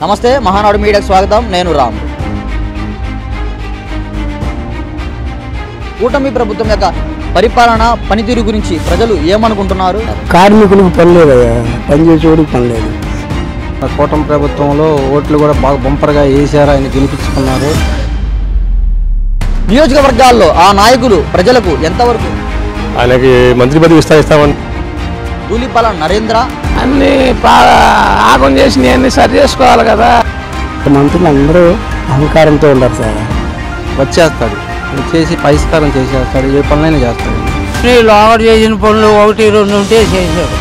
నమస్తే, మహానాడు మీడియాకు స్వాగతం. నేను రామ్. కూటమి ప్రభుత్వం యొక్క పరిపాలన పనితీరు గురించి ప్రజలు ఏమనుకుంటున్నారు? కార్మికులకు పని లేదయ్యా, పనిచేసేవాడికి పని లేదు. కూటమి ప్రభుత్వంలో ఓట్లు కూడా బాగా బంపర్గా వేసారు, ఆయన గెలిపించుకున్నారు. నియోజకవర్గాల్లో ఆ నాయకులు ప్రజలకు ఎంతవరకు ఆయనకి మంత్రి పదవి ఇస్తామని ధూళిపాల నరేంద్ర అన్ని ఆగం చేసి అన్ని సరి చేసుకోవాలి కదా. మంత్రులు అందరూ అహంకారంతో ఉన్నారు సార్. వచ్చేస్తాడు, చేసి పరిష్కారం చేసేస్తాడు, ఏ పనులైనా చేస్తాడు. లోగడ చేసిన పనులు 1-2 ఉంటే చేశాడు.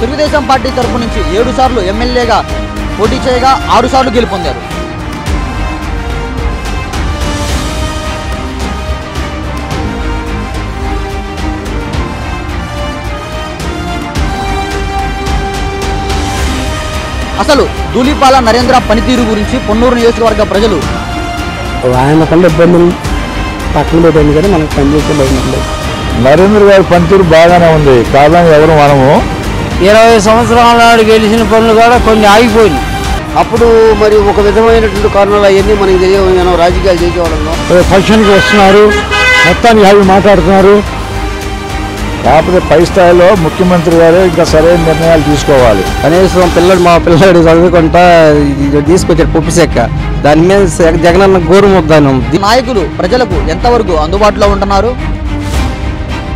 తెలుగుదేశం పార్టీ తరఫు నుంచి 7 సార్లు ఎమ్మెల్యేగా పోటీ చేయగా 6 సార్లు గెలుపొందారు. అసలు ధూళిపాల నరేంద్ర పనితీరు గురించి పొన్నూరు నియోజకవర్గ ప్రజలు ఆయన కన్నా ఇబ్బందులు పక్కన పెట్టండి, కానీ మనకు పనిచేసే భయం లేదు. నరేంద్ర గారి పనితీరు బాగానే ఉంది, కాదని ఎవరు మనము 20 సంవత్సరాల నాడు గెలిచిన పనులు కూడా కొన్ని ఆగిపోయినాయి. అప్పుడు మరి ఒక విధమైనటువంటి కారణాలు అవన్నీ మనకి తెలియదు. రాజకీయాలు చేసేవాళ్ళం ఫంక్షన్కి వస్తున్నారు, మొత్తానికి అవి మాట్లాడుతున్నారు. కాకపోతే పై స్థాయిలో ముఖ్యమంత్రి గారు ఇంకా సరైన నిర్ణయాలు తీసుకోవాలి. కనీసం మా పిల్లడు చదువుకుంటా తీసుకొచ్చాడు పొప్పిసెక్క, దాని మీద జగనన్న గోరు ముద్దాను. నాయకులు ప్రజలకు ఎంతవరకు అందుబాటులో ఉంటున్నారు?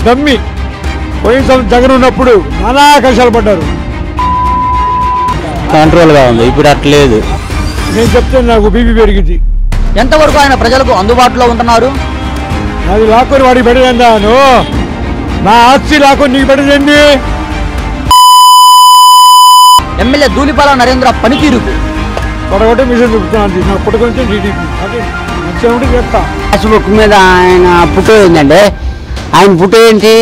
నమ్మి పోయిన జగన్ ఉన్నప్పుడు నానా కష్టాలు పడ్డారు. కంట్రోల్గా ఉంది, ఇప్పుడు అట్లేదు. నేను చెప్తాను, నాకు బీపీ పెరిగింది. ఎంతవరకు ఆయన ప్రజలకు అందుబాటులో ఉంటున్నారు? అది లాక్కొని వాడికి పెట్టదండాను, నా ఆస్తి లాక్కొని నీకు పెట్టదండి. ఎమ్మెల్యే ధూళిపాల నరేంద్ర పనితీరుకు పొడగొట్టే మిషన్ చెప్తున్నాను, నా పుట్టుకొచ్చి టీడీపీ అదే నచ్చేమిటి చెప్తా. ఫేస్బుక్ మీద ఆయన ఫోటో ఏంటంటే, ఆయన ఫోటో ఏంటి?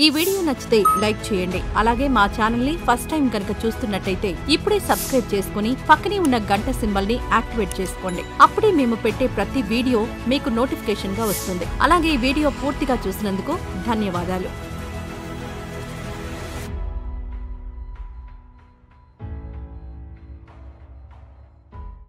ఈ వీడియో నచ్చితే లైక్ చేయండి. అలాగే మా ఛానల్ ని ఫస్ట్ టైం కనుక చూస్తున్నట్టయితే ఇప్పుడే సబ్స్క్రైబ్ చేసుకుని పక్కనే ఉన్న గంట సింబల్ ని యాక్టివేట్ చేసుకోండి. అప్పుడే మేము పెట్టే ప్రతి వీడియో మీకు నోటిఫికేషన్ గా వస్తుంది. అలాగే ఈ వీడియో పూర్తిగా చూసినందుకు ధన్యవాదాలు.